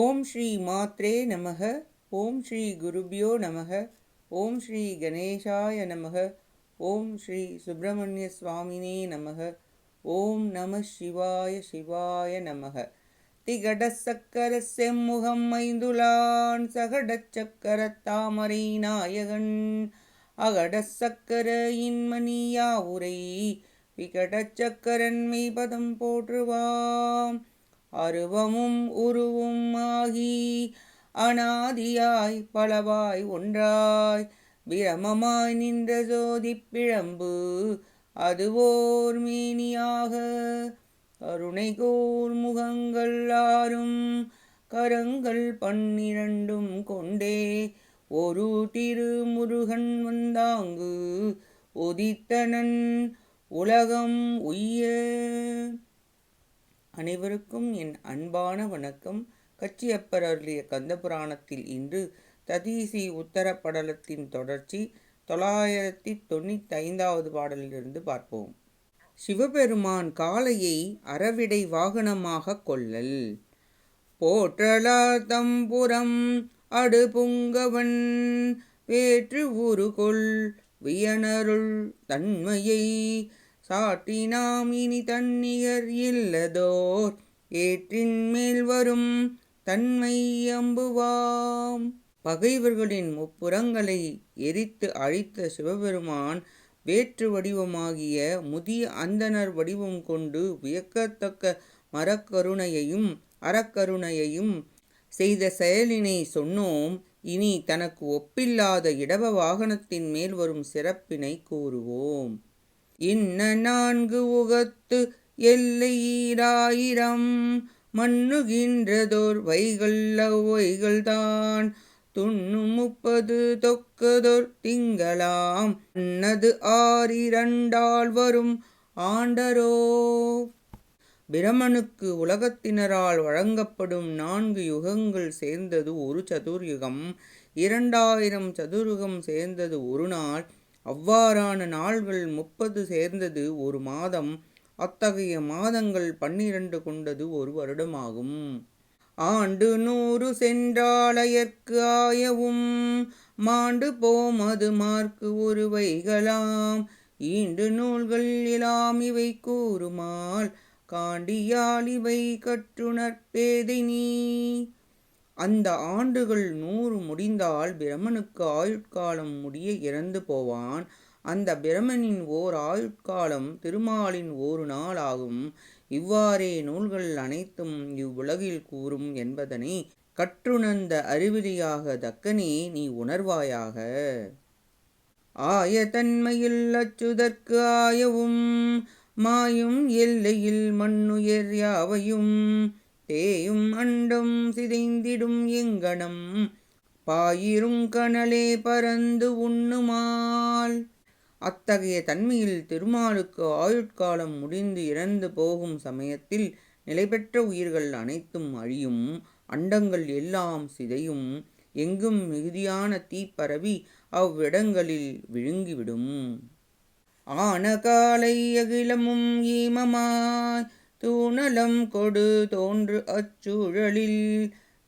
ஓம் ஸ்ரீ மாத்ரே நமக. ஓம் ஸ்ரீ குருபியோ நமக. ஓம் ஸ்ரீ கணேசாய நமக. ஓம் ஸ்ரீ சுப்பிரமணிய சுவாமினே நமக. ஓம் நம சிவாய சிவாய நமக. திகடச் சக்கர செம்முகம் ஐந்துலான் சகடச் சக்கர தாமரை நாயகன் அகடச் சக்கர இன்மணியாவுரை விகடச் சக்கரன் மெய்பதம் போற்றுவாம். அருவமும் உருவும் ஆகி அனாதியாய் பலவாய் ஒன்றாய் பிரமமாய் நின்ற ஜோதிப் பிழம்பு அதுவோர் மேனியாக கருணைகோர் முகங்கள் ஆறும் கரங்கள் 12 கொண்டே ஒரு திருமுருகன் வந்தாங்கு உதித்தனன் உலகம் உய்ய. அனைவருக்கும் என் அன்பான வணக்கம். கச்சியப்பர் அருளிய கந்தபுராணத்தில் இன்று ததீசி உத்தர படலத்தின் தொடர்ச்சி 995வது பாடலிலிருந்து பார்ப்போம். சிவபெருமான் காளையை அறவிடை வாகனமாக கொள்ளல். போற்றலார் தம்புரம் அடுபுங்கவன் வேற்று உருகொள் வியனருள் தன்மையை சாட்டினாம் இனி தன்னிகர் இல்லதோர் ஏற்றின் மேல் வரும் தன்மை அம்புவாம். பகைவர்களின் முப்புறங்களை எரித்து அழித்த சிவபெருமான் வேற்று வடிவமாகிய முதிய அந்தணர் வடிவம் கொண்டு வியக்கத்தக்க மரக்கருணையையும் அறக்கருணையையும் செய்த செயலினை சொன்னோம். இனி தனக்கு ஒப்பில்லாத இடப வாகனத்தின் மேல் வரும் சிறப்பினை கூறுவோம். இன்ன 4 உகத்து எல்லை ஈராயிரம் மண்ணுகின்றதோர் வைகள் அவ்வைகள்தான் துண்ணு 30 தொக்கதோர் திங்களாம் அன்னது 6 வரும் ஆண்டரோ. பிரமனுக்கு உலகத்தினரால் வழங்கப்படும் 4 யுகங்கள் சேர்ந்தது ஒரு சதுர்யுகம். 2000 சதுர்யுகம் சேர்ந்தது ஒரு நாள். அவ்வாறான நாள்கள் 30 சேர்ந்தது ஒரு மாதம். அத்தகைய மாதங்கள் 12 கொண்டது ஒரு வருடமாகும். ஆண்டு 100 சென்றாலயற்கு ஆயவும் மாண்டு போமது மார்க்கு ஒரு வைகளாம் ஈண்டு நூல்கள் எல்லாம் இவை கூறுமால் காண்டியால் இவை கற்றுணர் பேதை நீ. அந்த ஆண்டுகள் 100 முடிந்தால் பிரமனுக்கு ஆயுட்காலம் முடிய இறந்து போவான். அந்த பிரமனின் ஓர் ஆயுட்காலம் திருமாலின் ஒரு நாள் ஆகும். இவ்வாறே நூல்கள் அனைத்தும் இவ்வுலகில் கூறும் என்பதனை கற்றுணர்ந்த அறிவிலியாக தக்கனே நீ உணர்வாயாக. ஆய தன்மையில் அச்சுதற்கு ஆயவும் மாயும் எல்லையில் மண்ணுயர் யாவையும் தேயும் அண்டம் சிதைந்திடும் எங்கனம் பாயிருங் கனலே பறந்து உண்ணுமால். அத்தகைய தன்மையில் திருமாலுக்கு ஆயுட்காலம் முடிந்து இறந்து போகும் சமயத்தில் நிலைபெற்ற உயிர்கள் அனைத்தும் அழியும், அண்டங்கள் எல்லாம் சிதையும், எங்கும் மிகுதியான தீ பரவி அவ்விடங்களில் விழுங்கிவிடும். ஆன காலை அகிலமும் ஈமமாய் தூணலம் கொடு தோன்று அச்சூழலில்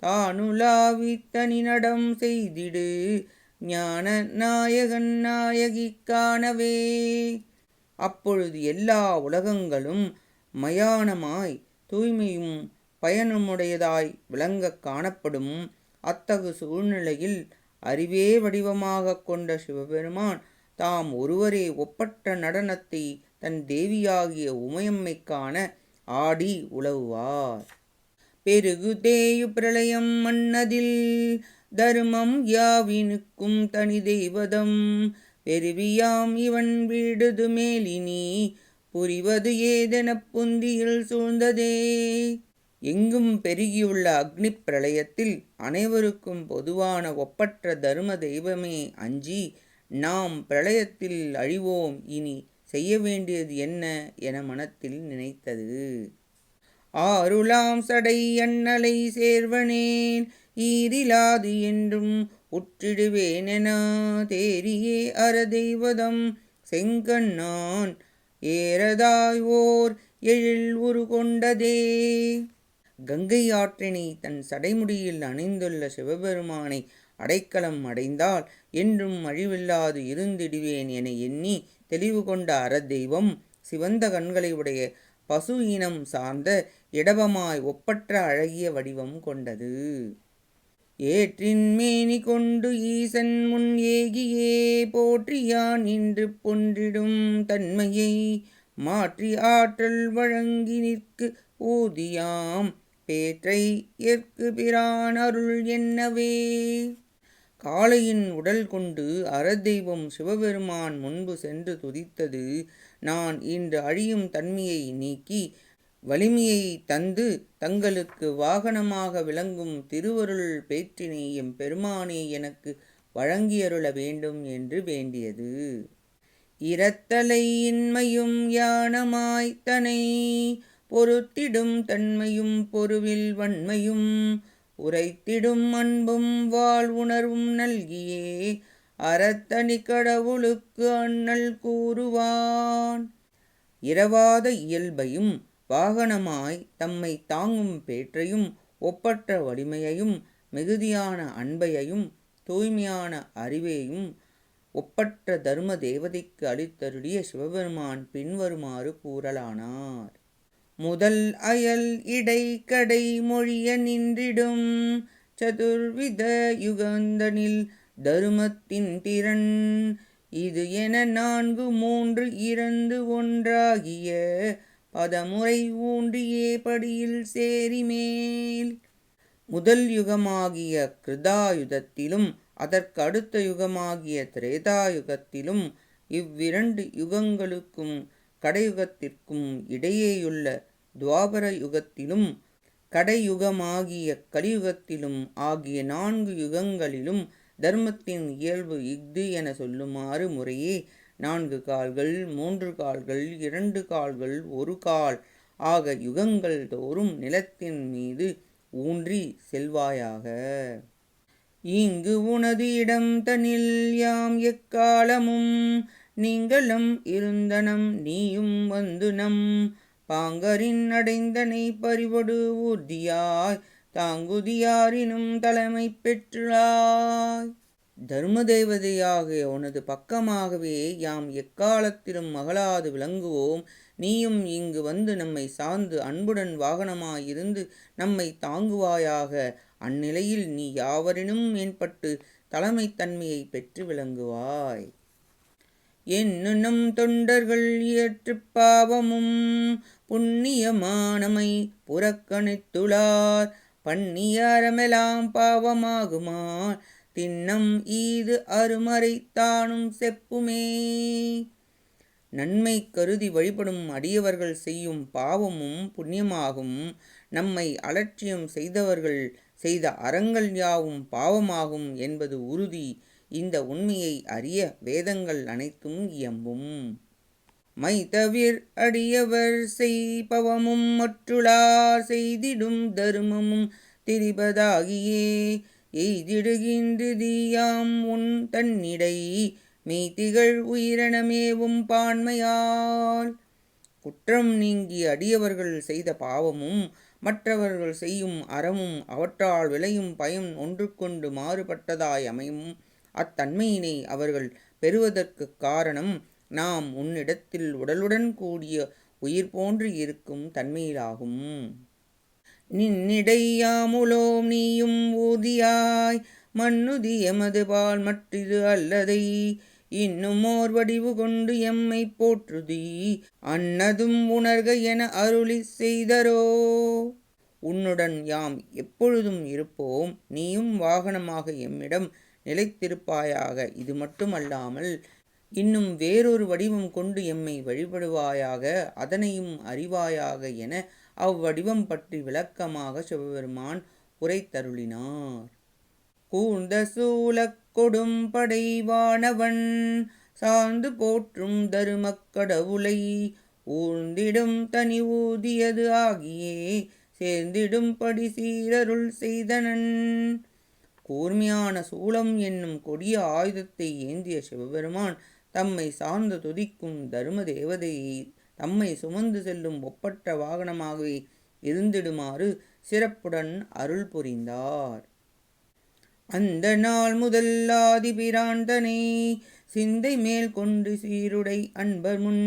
தானுலாவி தனி நடம் செய்திடு ஞான நாயகன் நாயகி காணவே. அப்பொழுது எல்லா உலகங்களும் மயானமாய் தூய்மையும் பயனுமுடையதாய் விளங்க காணப்படும். அத்தகு சூழ்நிலையில் அறிவே வடிவமாக கொண்ட சிவபெருமான் தாம் ஒருவரே ஒப்பற்ற நடனத்தை தன் தேவியாகிய உமையம்மை காண ஆடி உலவுவார். பெருகு தேயு பிரளயம் மன்னதில் தருமம் யாவினுக்கும் தனி தெய்வதம் பெருவியாம் இவன் வீடுது மேலினி புரிவது ஏதெனப் புந்தியில் சூழ்ந்ததே. எங்கும் பெருகியுள்ள அக்னி பிரளயத்தில் அனைவருக்கும் பொதுவான ஒப்பற்ற தரும தெய்வமே அஞ்சி நாம் பிரளயத்தில் அழிவோம், இனி செய்ய வேண்டியது என்ன என மனத்தில் நினைத்தது. ஆருலாம் சடை அண்ணலை சேர்வனேன் ஈரிலாது என்றும் உற்றிடுவேனென தேரியே அற தெய்வதம் செங்கண்ணான் ஏறதாய் ஓர் எழில் உரு கொண்டதே. கங்கை ஆற்றினை தன் சடைமுடியில் அணிந்துள்ள சிவபெருமானை அடைக்கலம் அடைந்தால் என்றும் அழிவில்லாது இருந்திடுவேன் என எண்ணி தெளிவு கொண்ட அறதெய்வம் சிவந்த கண்களை உடைய பசு இனம் சார்ந்த இடபமாய் ஒப்பற்ற அழகிய வடிவம் கொண்டது. ஏற்றின் மேனி கொண்டு ஈசன் முன் ஏகியே போற்றியான் இன்று பொன்றிடும் தன்மையை மாற்றி ஆற்றல் வழங்கி நிற்கு ஊதியாம் பேற்றை ஏற்கு பிரான் அருள் என்னவே. காளையின் உடல் கொண்டு அறதெய்வம் சிவபெருமான் முன்பு சென்று துதித்தது, நான் இன்று அழியும் தன்மையை நீக்கி வலிமையை தந்து தங்களுக்கு வாகனமாக விளங்கும் திருவருள் பேற்றினை எம் பெருமானே எனக்கு வழங்கியருள வேண்டும் என்று வேண்டியது. இரத்தலை இன்மையும் யானமாய்த்தனை பொறுத்திடும் தன்மையும் பொருவில் வன்மையும் உரைத்திடும் அன்பும் வாழ் உணர்வும் நல்கியே அறத்தனி கடவுளுக்கு அண்ணல் கூறுவான். இரவாத இயல்பையும் வாகனமாய் தம்மை தாங்கும் பேற்றையும் ஒப்பற்ற வலிமையையும் மிகுதியான அன்பையையும் தூய்மையான அறிவையும் ஒப்பற்ற தர்ம தேவதைக்கு அளித்தருளிய சிவபெருமான் பின்வருமாறு கூறலானார். முதல் அயல் இடை கடை மொழிய நின்றிடும் சதுர்வித யுகந்தனில் தருமத்தின் திறன் இது என 4 3 2 1 பதமுறை ஊன்றியே படியில் சேரிமேல். முதல் யுகமாகிய கிருதாயுதத்திலும் அதற்கு அடுத்த யுகமாகிய திரேதாயுகத்திலும் இவ்விரண்டு யுகங்களுக்கும் கடையுகத்திற்கும் இடையேயுள்ள துவாபர யுகத்திலும் கடையுகமாகிய கலியுகத்திலும் ஆகிய 4 யுகங்களிலும் தர்மத்தின் இயல்பு இஃது என சொல்லுமாறு முறையே 4 கால்கள் 3 கால்கள் 2 கால்கள் 1 கால் ஆக யுகங்கள் தோறும் நிலத்தின் மீது ஊன்றி செல்வாயாக. இங்கு உனது இடம் தனில் யாம் எக்காலமும் நீங்களும் இருந்தனம் நீயும் வந்து நம் பாங்கரின் அடைந்தனை பறிவொடு ஊர்தியாய் தாங்குதியாரினும் தலைமை பெற்றாய். தர்ம தேவதையாகிய உனது பக்கமாகவே யாம் எக்காலத்திலும் மகளாது விளங்குவோம். நீயும் இங்கு வந்து நம்மை சார்ந்து அன்புடன் வாகனமாயிருந்து நம்மை தாங்குவாயாக. அந்நிலையில் நீ யாவரினும் மேம்பட்டு தலைமைத்தன்மையை பெற்று விளங்குவாய். என்னும் தொண்டர்கள் இயற்று பாவமும் புண்ணியமானமை புறக்கணித்துளார் பண்ணிய அறமெல்லாம் பாவமாகுமார் திண்ணம் ஈது அருமறை தானும் செப்புமே. நன்மை கருதி வழிபடும் அடியவர்கள் செய்யும் பாவமும் புண்ணியமாகும். நம்மை அலட்சியம் செய்தவர்கள் செய்த அறங்கள் யாவும் பாவமாகும் என்பது உறுதி. இந்த உண்மையை அறிய வேதங்கள் அனைத்தும் இயம்பும். மைதவிர் அடியவர் செய்பவமும் மற்றுளார் செய்திடும் தர்மமும் திரிபதாகியே எய்திடுகின்றதியாம் உன் தன்னிடை மெய்திகள் உயிரினமேவும் பான்மையால். குற்றம் நீங்கி அடியவர்கள் செய்த பாவமும் மற்றவர்கள் செய்யும் அறமும் அவற்றால் விளையும் பயன் ஒன்றுக்கொண்டு மாறுபட்டதாய் அமையும். அத்தன்மையினை அவர்கள் பெறுவதற்கு காரணம் நாம் உன்னிடத்தில் உடலுடன் கூடிய உயிர் போன்று இருக்கும் தன்மையிலாகும். நின்னிடையாமுலோம் நீயும் ஊதியாய் மன்னுதி எமது பால் மற்றிது அல்லதை இன்னும் ஓர் வடிவு கொண்டு எம்மை போற்றுதி அன்னதும் உணர்க என அருளி செய்தரோ. உன்னுடன் யாம் எப்பொழுதும் இருப்போம். நீயும் வாகனமாக எம்மிடம் நிலைத்திருப்பாயாக. இது மட்டுமல்லாமல் இன்னும் வேறொரு வடிவம் கொண்டு எம்மை வழிபடுவாயாக. அதனையும் அறிவாயாக என அவ்வடிவம் பற்றி விளக்கமாக சிவபெருமான் உரைத்தருளினார். கூர்ந்த சூலக் கொடும் படைவானவன் சார்ந்து போற்றும் தருமக் கடவுளை ஊர்ந்திடும் தனி ஊதியது ஆகியே சேர்ந்திடும் படி சீரருள் செய்தனன். கூர்மையான சூலம் என்னும் கொடிய ஆயுதத்தை ஏந்திய சிவபெருமான் தம்மை சார்ந்து துதிக்கும் தர்ம தேவதையை தம்மை சுமந்து செல்லும் ஒப்பற்ற வாகனமாகவே இருந்திடுமாறு சிறப்புடன் அருள் புரிந்தார். அந்த நாள் முதல் ஆதிபிரான்தனை சிந்தை மேல் கொண்டு சீருடை அன்பர் முன்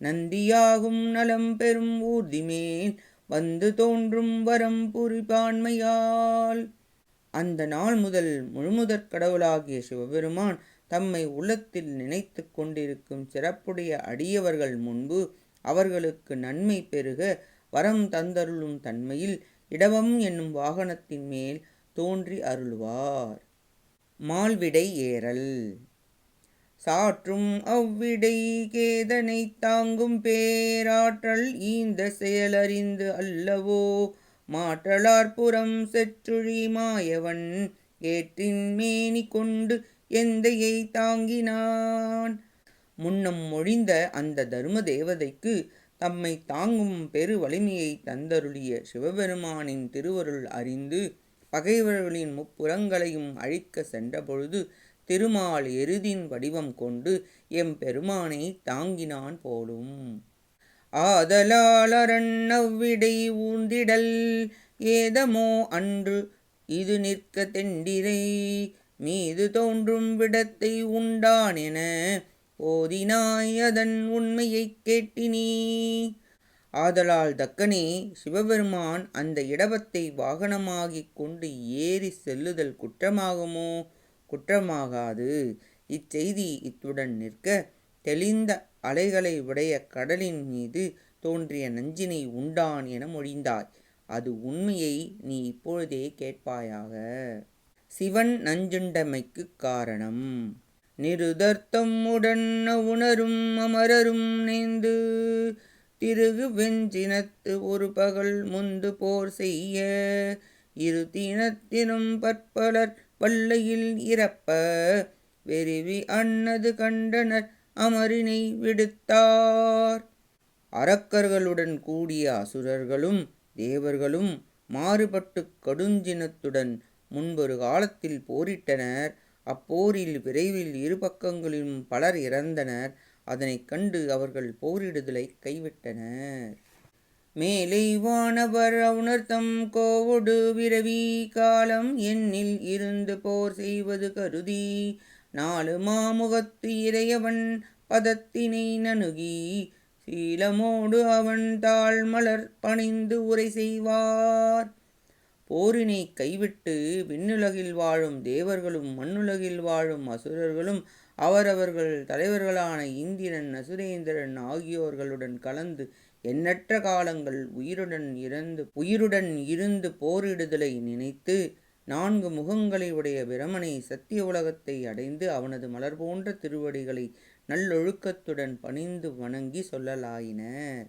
நந்தியாகும் நலம் பெறும் ஊர்தி மேல் வந்து தோன்றும் வரம் புரிபான்மையால். அந்த நாள் முதல் முழுமுதற் கடவுளாகிய சிவபெருமான் தம்மை உள்ளத்தில் நினைத்து கொண்டிருக்கும் சிறப்புடைய அடியவர்கள் முன்பு அவர்களுக்கு நன்மை பெருக வரம் தந்தருளும் தன்மையில் இடவம் என்னும் வாகனத்தின் மேல் தோன்றி அருள்வார். மால்விடை ஏறல். சாற்றும் அவ்விடை கேதனை தாங்கும் பேராற்றல் ஈந்த செயலறிந்து அல்லவோ மாற்றலார்புறம் செற்றுழி மாயவன் ஏற்றின் மேனி கொண்டு எந்தையை தாங்கினான். முன்னம் மொழிந்த அந்த தரும தேவதைக்கு தம்மை தாங்கும் பெரு வலிமையை தந்தருளிய சிவபெருமானின் திருவருள் அறிந்து பகைவர்களின் முப்புறங்களையும் அழிக்க சென்றபொழுது திருமால் எருதின் வடிவம் கொண்டு எம்பெருமானை தாங்கினான் போலும். ஆதலால் அரண் அவ்விடை ஊர்ந்திடல் ஏதமோ அன்று இது நிற்க தெண்டிரை மீது தோன்றும் விடத்தை உண்டான் என ஓதினாய் அதன் உண்மையைக் கேட்டினீ. ஆதலால் தக்கனே, சிவபெருமான் அந்த இடவத்தை வாகனமாகிக் கொண்டு ஏறி செல்லுதல் குற்றமாகுமோ? குற்றமாகாது. இச்செய்தி இத்துடன் நிற்க தெளிந்த அலைகளை உடைய கடலின் மீது தோன்றிய நஞ்சினை உண்டான் என மொழிந்தாய். அது உண்மையை நீ இப்பொழுதே கேட்பாயாக. சிவன் நஞ்சுண்டமைக்கு காரணம். நிருதர்த்தம் உடன் உணரும் அமரரும் நேர்ந்து திருகு வெஞ்சினத்து ஒரு பகல் முந்து போர் செய்ய இரு தினத்தினும் பற்பலர் வல்லையில் இறப்ப வெறிவி அன்னது கண்டனர் அமரினை விடுத்தார். அரக்கர்களுடன் கூடிய அசுரர்களும் தேவர்களும் மாறுபட்டு கடுஞ்சினத்துடன் முன்பொரு காலத்தில் போரிட்டனர். அப்போரில் விரைவில் இரு பக்கங்களிலும் பலர் இறந்தனர். அதனைக் கண்டு அவர்கள் போரிடுதலை கைவிட்டனர். மேலை வானவர் உணர்த்தம் கோவொடு விரவி காலம் எண்ணில் இருந்து போர் செய்வது கருதி நாலு மாமுகத்து இறையவன் பதத்தினை நணுகி சீலமோடு அவன் தாழ் மலர் பணிந்து உரை செய்வார். போரினை கைவிட்டு விண்ணுலகில் வாழும் தேவர்களும் மண்ணுலகில் வாழும் அசுரர்களும் அவரவர்கள் தலைவர்களான இந்திரன் அசுரேந்திரன் ஆகியோர்களுடன் கலந்து எண்ணற்ற காலங்கள் உயிருடன் இருந்து போரிடுதலை நினைத்து 4 முகங்களை உடைய பிரமனை சத்திய உலகத்தை அடைந்து அவனது மலர் போன்ற திருவடிகளை நல்லொழுக்கத்துடன் பணிந்து வணங்கி சொல்லலாயினர்.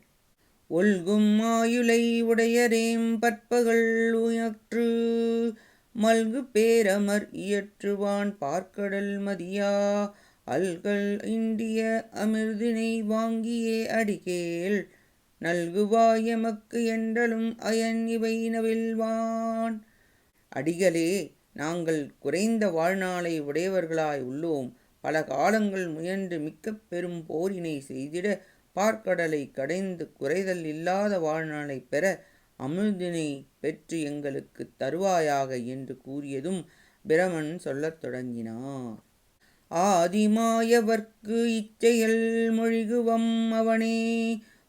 ஒல்கும் ஆயுளை உடையரேம் பற்பகல் உயற்று மல்கு பேரமர் இயற்றுவான் பார்க்கடல் மதியா அல்கள் இண்டிய அமிர்தினை வாங்கியே அடிகேள் நல்குவாய் எமக்கு என்றலும் அயன் இவை நவில்வான். அடிகளே, நாங்கள் குறைந்த வாழ்நாளை உடையவர்களாய் உள்ளோம். பல காலங்கள் முயன்று மிக்க பெரும் போரினை செய்திட பார்க்கடலை கடைந்து குறைதல் இல்லாத வாழ்நாளை பெற அமிர்தினை பெற்று எங்களுக்கு தருவாயாக என்று கூறியதும் பிரமன் சொல்லத் தொடங்கினார். ஆதிமாயவர்க்கு இச்செயல் மொழிகுவம் அவனே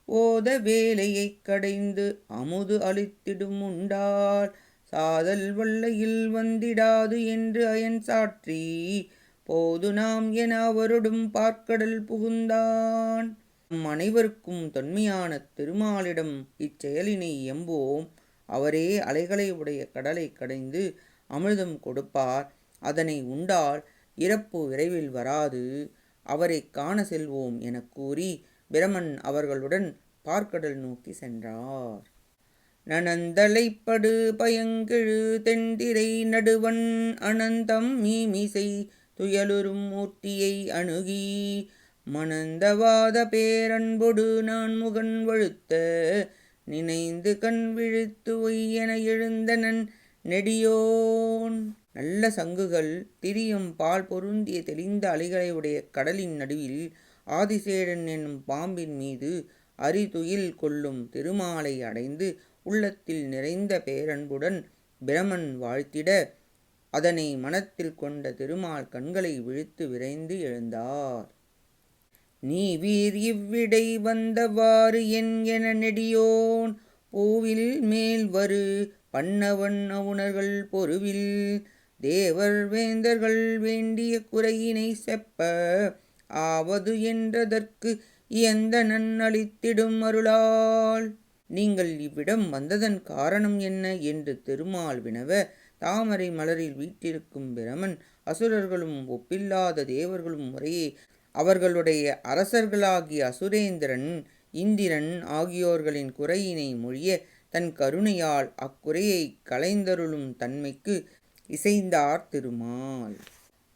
ஓத வேலையைக் கடைந்து அமுது அளித்திடும் உண்டால் சாதல் வல்லையில் வந்திடாது என்று அயன் சாற்றி போது நாம் என அவருடும் பார்க்கடல் புகுந்தான். அனைவருக்கும் தொன்மையான திருமாலிடம் இச்செயலினை எம்போம். அவரே அலைகளை உடைய கடலை கடைந்து அமிர்தம் கொடுப்பார். அதனை உண்டால் இறப்பு விரைவில் வராது. அவரை காண செல்வோம் எனக் கூறி பிரமன் அவர்களுடன் பார்க்கடல் நோக்கி சென்றார். நனந்தலைப்படு பயங்கெழு தெண்டிரை நடுவன் அனந்தம் மீமிசை துயலுறும் மூர்த்தியை அணுகி மணந்தவாத பேரன்பொடு நான் முகன் வழுத்த நினைந்து கண் விழித்து ஒய்யென எழுந்தனன் நெடியோன். நல்ல சங்குகள் திரியும் பால் பொருந்திய தெளிந்த அலைகளை உடைய கடலின் நடுவில் ஆதிசேடன் என்னும் பாம்பின் மீது அரிதுயில் கொள்ளும் திருமாலை அடைந்து உள்ளத்தில் நிறைந்த பேரன்புடன் பிரமன் வாழ்த்திட, அதனை மனத்தில் கொண்ட திருமால் கண்களை விழித்து விரைந்து எழுந்தார். நீ வீர் இவ்விடை வந்தவாறு என நெடியோன் பூவில் மேல் வரு பண்ணவன் அவுணர்கள் பொருவில் தேவர் வேந்தர்கள் வேண்டிய குறையினை செப்ப ஆவது என்றதற்கு இயந்த நன்னளித்திடும் அருளால். நீங்கள் இவ்விடம் வந்ததன் காரணம் என்ன என்று திருமால் வினவ, தாமரை மலரில் வீற்றிருக்கும் பிரமன், அசுரர்களும் ஒப்பில்லாத தேவர்களும் முறையே அவர்களுடைய அரசர்களாகிய அசுரேந்திரன், இந்திரன் ஆகியோர்களின் குறையினை மொழிய, தன் கருணையால் அக்குறையை களைந்தருளும் தன்மைக்கு இசைந்தார் திருமால்.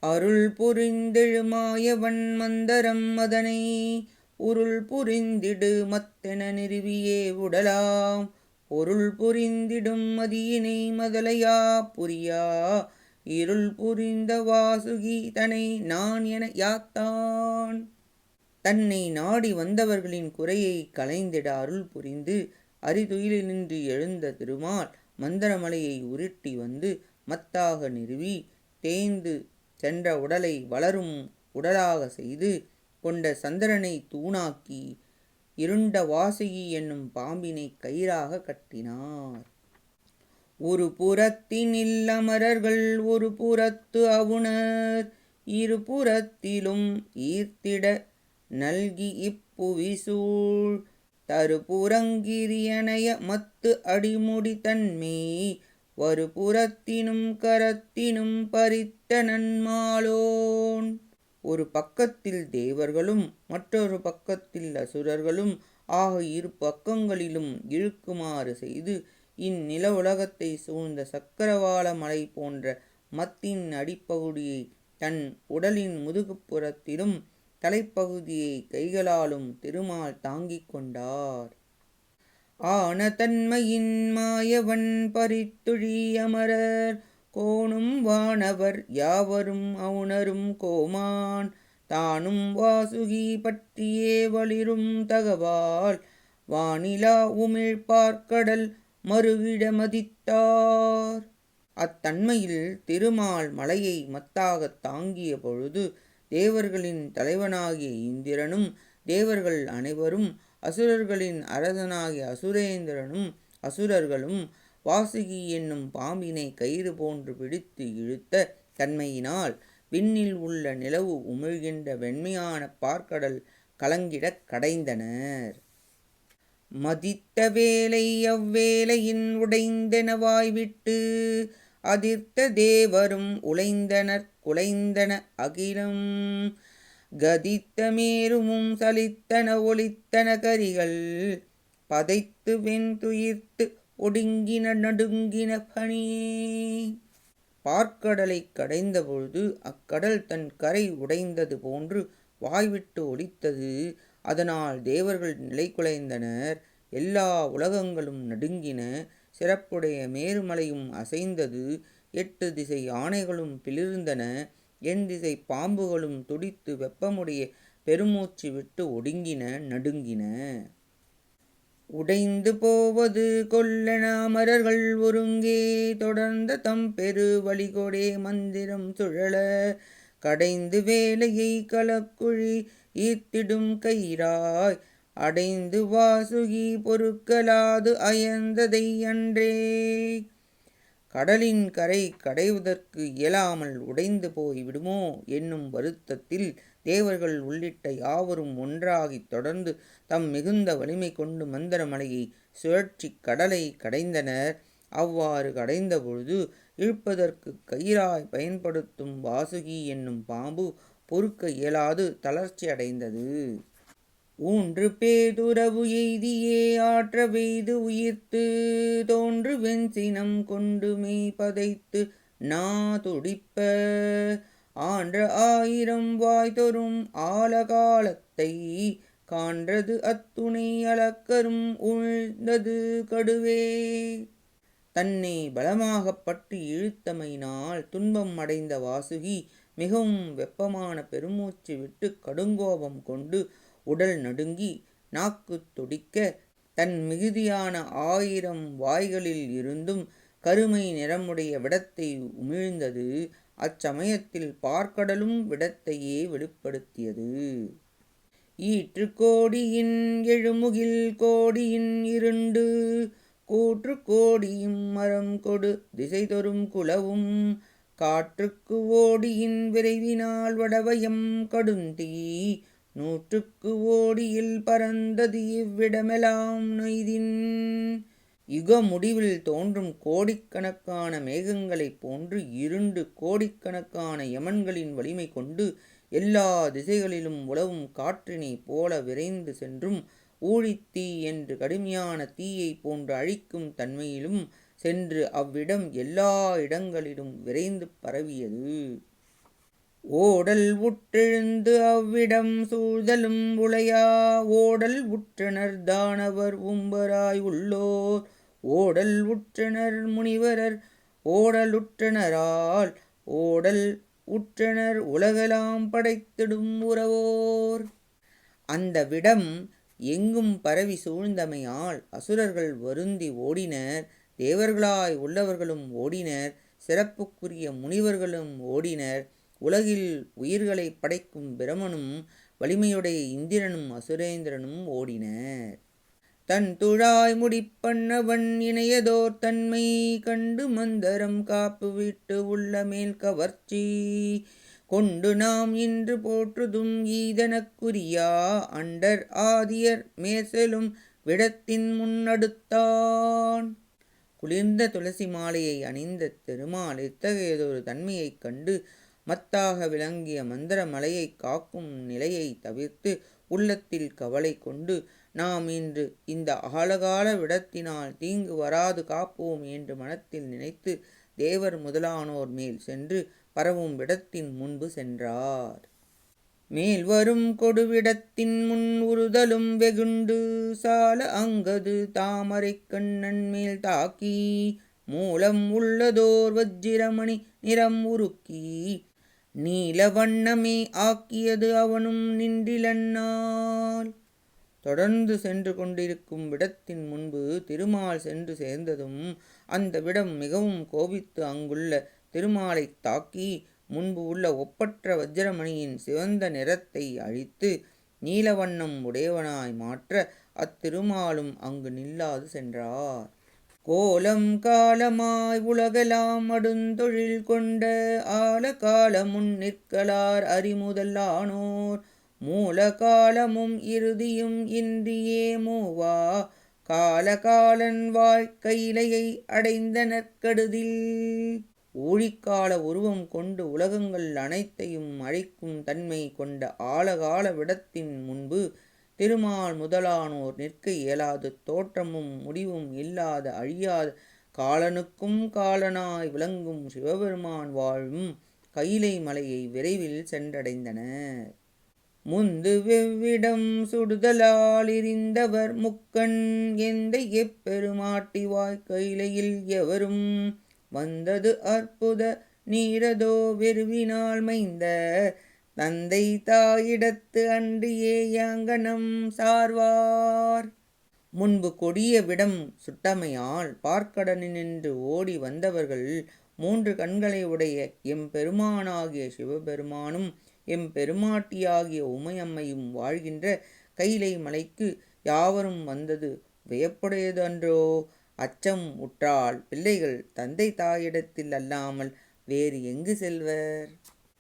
அருள் புரிந்தெழுமாயவன் மந்தரம் அதனை உருள் புரிந்திடு மத்தென நிறுவியே உடலாம் பொருள் புரிந்திடும் மதியினை மதலையா புரியா இருள் புரிந்த வாசுகி தனை நான் என யாத்தான். தன்னை நாடி வந்தவர்களின் குறையை களைந்திட அருள் புரிந்து அரிதுயிலினின்று எழுந்த திருமால் மந்தரமலையை உருட்டி வந்து மத்தாக நிறுவி தேய்ந்து சென்ற உடலை வளரும் உடலாக செய்து கொண்ட சந்திரனை தூணாக்கி இருண்ட வாசுகி என்னும் பாம்பினை கயிறாக கட்டினார். ஒரு புறத்தினில் அமரர்கள் ஒரு புறத்து அவுணர் இரு புறத்திலும் ஈர்த்திட நல்கி இப்புவிசூழ் தருபுறங்கிரியனைய மத்து அடிமுடி தன்மை ஒரு புறத்தினும் கரத்தினும் பறித்த நன்மாலோன். ஒரு பக்கத்தில் தேவர்களும் மற்றொரு பக்கத்தில் அசுரர்களும் ஆக இரு பக்கங்களிலும் இழுக்குமாறு செய்து இந்நில உலகத்தை சூழ்ந்த சக்கரவாள மலை போன்ற மத்தின் அடிப்பகுதியை தன் உடலின் முதுகுப்புறத்திலும் தலைப்பகுதியை கைகளாலும் திருமால் தாங்கிக் கொண்டார். ஆன தன்மையின் மாயவன் பரித்துழி அமரர் கோணும் வானவர் யாவரும் அவுணரும் கோமான் தானும் வாசுகி பற்றியே வளிரும் தகவால் வானிலா உமிழ் பார்க்கடல் மறுவிட மதித்தார். அத்தன்மையில் திருமால் மலையை மத்தாகத் தாங்கிய பொழுது தேவர்களின் தலைவனாகிய இந்திரனும் தேவர்கள் அனைவரும் அசுரர்களின் அரசனாகிய அசுரேந்திரனும் அசுரர்களும் வாசுகி என்னும் பாம்பினை கயிறு போன்று பிடித்து இழுத்த தன்மையினால் விண்ணில் உள்ள நிலவு உமிழ்கின்ற வெண்மையான பார்க்கடல் கலங்கிடக் கடைந்தனர். மதித்த வேலை அவ்வேளையின் உடைந்தென வாய்விட்டு அதிர்த்த தேவரும் உழைந்தனர் குலைந்தன அகிலம் கதித்த மேருமும் சலித்தன ஒலித்தன கரிகள் பதைத்து வெண்துயிர்த்து ஒடுங்கின நடுங்கின பணியே. பார்க்கடலை கடைந்த பொழுது அக்கடல் தன் கரை உடைந்தது போன்று வாய்விட்டு ஒலித்தது. அதனால் தேவர்கள் நிலை குலைந்தனர். எல்லா உலகங்களும் நடுங்கின. சிறப்புடைய மேருமலையும் அசைந்தது. 8 திசை யானைகளும் பிளிர்ந்தன. என் திசை பாம்புகளும் துடித்து வெப்பமுடைய பெருமூச்சு விட்டு ஒடுங்கின நடுங்கின. உடைந்து போவது கொல்லென அமரர்கள் ஒருங்கே தொடர்ந்த தம் பெரு வழிகொடே மந்திரம் சுழல கடைந்து வேலையை கலக்குழி ஈர்த்திடும் கயிறாய் அடைந்து வாசுகி பொறுக்கலாது அயர்ந்ததை அன்றே. கடலின் கரை கடைவதற்கு இயலாமல் உடைந்து போய் விடுமோ என்னும் வருத்தத்தில் தேவர்கள் உள்ளிட்ட யாவரும் ஒன்றாகித் தொடர்ந்து தம் மிகுந்த வலிமை கொண்டு மந்தரமலையை சுழற்றி கடலை கடைந்தனர். அவ்வாறு கடைந்த பொழுது இழுப்பதற்கு கயிறாய் பயன்படுத்தும் வாசுகி என்னும் பாம்பு பொறுக்க இயலாது தளர்ச்சி அடைந்தது. ஊன்று பேதுறவு எய்தியே ஆற்ற வெய்து உயிர்த்து தோன்று வெண்சினம் கொண்டு மெய் பதைத்து நா துடிப்ப ஆன்ற 1000 வாய்தொறும் ஆலகாலத்தை காண்றது அத்துணை அளக்கரும் உழ்ந்தது கடுவே. தன்னை பலமாகப் பற்றி இழுத்தமையினால் துன்பம் அடைந்த வாசுகி மிகவும் வெப்பமான பெருமூச்சு விட்டு கடுங்கோபம் கொண்டு உடல் நடுங்கி நாக்கு துடிக்க தன் மிகுதியான 1000 வாய்களில் இருந்தும் கருமை நிறமுடைய விடத்தை உமிழ்ந்தது. அச்சமயத்தில் பார்க்கடலும் விடத்தையே வெளிப்படுத்தியது. ஈற்று கோடியின் எழுமுகில் கோடியின் இருண்டு கூற்று கோடியும் மரம் கொடு திசைதொறும் குலவும் காற்றுக்கு ஓடியின் விரைவினால் வடவயம் கடுந்தீ நூற்றுக்கு ஓடியில் பறந்தது இவ்விடமெல்லாம் நொய்தின். யுக முடிவில் தோன்றும் கோடிக்கணக்கான மேகங்களைப் போன்று இருண்டு கோடிக்கணக்கான யமன்களின் வலிமை கொண்டு எல்லா திசைகளிலும் உலவும் காற்றினைப் போல விரைந்து சென்றும் ஊழித்தீ என்று கடுமையான தீயைப் போன்று அழிக்கும் தன்மையிலும் சென்று அவ்விடம் எல்லா இடங்களிலும் விரைந்து பரவியது. ஓடல் உற்றெழுந்து அவ்விடம் சூழ்தலும் உளையா ஓடல் உற்றனர் தானவர் உம்பராய் உள்ளோர் ஓடல் உற்றனர் முனிவரர் ஓடலுற்றனரால் ஓடல் உற்றனர் உலகெல்லாம் படைத்திடும் உறவோர். அந்த விடம் எங்கும் பரவி சூழ்ந்தமையால் அசுரர்கள் வருந்தி ஓடினர். தேவர்களாய் உள்ளவர்களும் ஓடினர். சிறப்புக்குரிய முனிவர்களும் ஓடினர். உலகில் உயிர்களை படைக்கும் பிரமனும் வலிமையுடைய இந்திரனும் அசுரேந்திரனும் ஓடினர். தன் துழாய் முடிப்பண்ணவன் இணையதோர் தன்மை கண்டு மந்தரம் காப்பு விட்டு உள்ள மேல் கவர்ச்சி கொண்டு நாம் இன்று போற்றுதும் ஈதனக்குரியா அண்டர் ஆதியர் மேற்செலும் விடத்தின் முன்னடுத்தான். குளிர்ந்த துளசி மாலையை அணிந்த திருமால் இத்தகையதொரு தன்மையைக் கண்டு மத்தாக விளங்கிய மந்திர மலையை காக்கும் நிலையை தவிர்த்து உள்ளத்தில் கவலை கொண்டு நாம் இன்று இந்த ஆழகால விடத்தினால் தீங்கு வராது காப்போம் என்று மனத்தில் நினைத்து தேவர் முதலானோர் மேல் சென்று பரவும் விடத்தின் முன்பு சென்றார். மேல் வரும் கொடுவிடத்தின் முன் உறுதலும் வெகுண்டு சால அங்கது தாமரை கண்ணன் மேல் தாக்கி மூலம் உள்ளதோர் வஜ்ரமணி நிறம் உருக்கி நீல வண்ணமே ஆக்கியது அவனும் நின்றிலன்னால். தொடர்ந்து சென்று கொண்டிருக்கும் விடத்தின் முன்பு திருமால் சென்று சேர்ந்ததும் அந்த விடம் மிகவும் கோபித்து அங்குள்ள திருமாலை தாக்கி முன்பு உள்ள ஒப்பற்ற வஜ்ரமணியின் சிவந்த நிறத்தை அழித்து நீலவண்ணம் உடையவனாய் மாற்ற அத்திருமாலும் அங்கு நில்லாது சென்றார். கோலம் காலமாய் உலகெல்லாம் அடுந்தொழில் கொண்ட ஆல காலமுன் நிற்கலார் அறிமுதலானோர் மூல காலமும் இறுதியும் இன்றியே மூவா காலகாலன் வாழ்க்கையிலையை அடைந்தனர் கடுதில். ஊழிக்கால உருவம் கொண்டு உலகங்கள் அனைத்தையும் அழிக்கும் தன்மை கொண்ட ஆழகால விடத்தின் முன்பு திருமால் முதலானோர் நிற்க இயலாது தோற்றமும் முடிவும் இல்லாத அழியாத காலனுக்கும் காலனாய் விளங்கும் சிவபெருமான் வாழும் கைலை மலையை விரைவில் சென்றடைந்தனர். முந்து வெவ்விடம் சுடுதலால் எரிந்தவர் முக்கண் எந்த எப்பெருமாட்டி வாய்க்கையிலையில் எவரும் வந்தது அற்புத நீரதோ வெறுவினால் மைந்த தந்தை தாயிடத்து அன்றியே யாங்கனம் சார்வார். முன்பு கொடிய விடம் சுட்டமையால் பார்க்கடனினின்று ஓடி வந்தவர்கள் 3 கண்களை உடைய எம்பெருமானாகிய சிவபெருமானும் எம்பெருமாட்டியாகிய உமையம்மையும் வாழ்கின்ற கைலை மலைக்கு யாவரும் வந்தது வியப்புடையது அன்றோ. அச்சம் உற்றால் பிள்ளைகள் தந்தை தாயிடத்தில் அல்லாமல் வேறு எங்கு செல்வர்?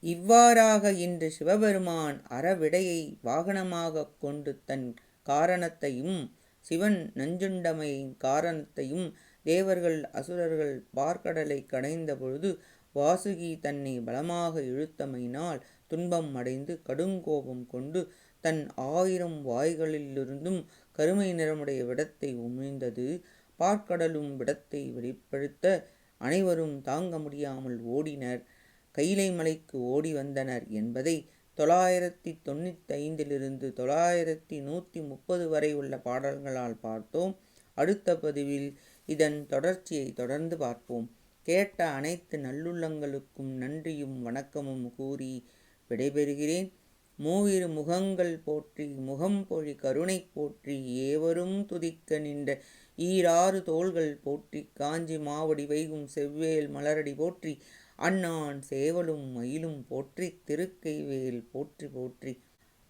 இவ்வாறாக இன்று சிவபெருமான் அறவிடையை வாகனமாக கொண்டு தன் காரணத்தையும் சிவன் நஞ்சுண்டமையின் காரணத்தையும் தேவர்கள் அசுரர்கள் பார்க்கடலை கடைந்த பொழுது வாசுகி தன்னை பலமாக இழுத்தமையினால் துன்பம் அடைந்து கடுங்கோபம் கொண்டு தன் 1000 வாய்களிலிருந்தும் கருமை நிறமுடைய விடத்தை உமிழ்ந்தது. பார்க்கடலும் விடத்தை வெளிப்படுத்த அனைவரும் தாங்க முடியாமல் ஓடினர். கைலை மலைக்கு ஓடி வந்தனர் என்பதை 995 9130 வரை உள்ள பாடல்களால் பார்த்தோம். அடுத்த பதிவில் இதன் தொடர்ச்சியை தொடர்ந்து பார்ப்போம். கேட்ட அனைத்து நல்லுள்ளங்களுக்கும் நன்றியும் வணக்கமும் கூறி விடைபெறுகிறேன். மூவிரு முகங்கள் போற்றி முகம்பொழி கருணை போற்றி ஏவரும் துதிக்க நின்ற ஈராறு தோள்கள் போற்றி காஞ்சி மாவடி வைகும் செவ்வேல் மலரடி போற்றி அண்ணான் சேவலும் மயிலும் போற்றி திருக்கைவேல் போற்றி போற்றி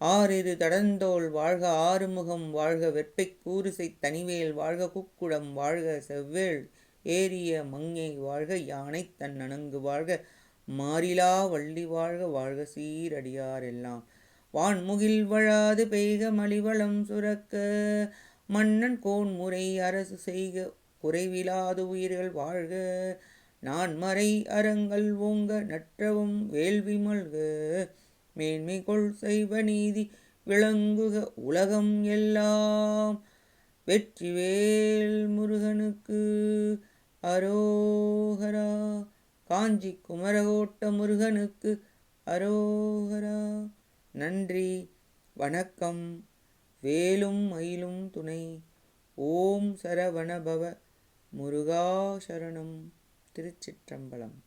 ஆறிரு தடந்தோள் வாழ்க ஆறுமுகம் வாழ்க வெற்பை கூறுசை தனிவேல் வாழ்க குக்குடம் வாழ்க செவ்வேள் ஏரிய மங்கை வாழ்க யானை தன் நனங்கு வாழ்க மாறிலா வள்ளி வாழ்க வாழ்க சீரடியார் எல்லாம் வான்முகில் வழாது பெய்க மலிவளம் சுரக்க மன்னன் கோன்முறை அரசு செய்க குறைவிலாது உயிர்கள் வாழ்க நான்மறை அறங்கள் ஓங்க நற்றவும் வேள்வி மல்க மேன்மை கொள் செய்வ நீதி விளங்குக உலகம் எல்லாம் வெற்றிவேல் முருகனுக்கு அரோகரா. காஞ்சி குமரகோட்ட முருகனுக்கு அரோகரா. நன்றி, வணக்கம். வேலும் மயிலும் துணை. ஓம் சரவணபவ முருகா சரணம். திருச்சிற்றம்பலம்.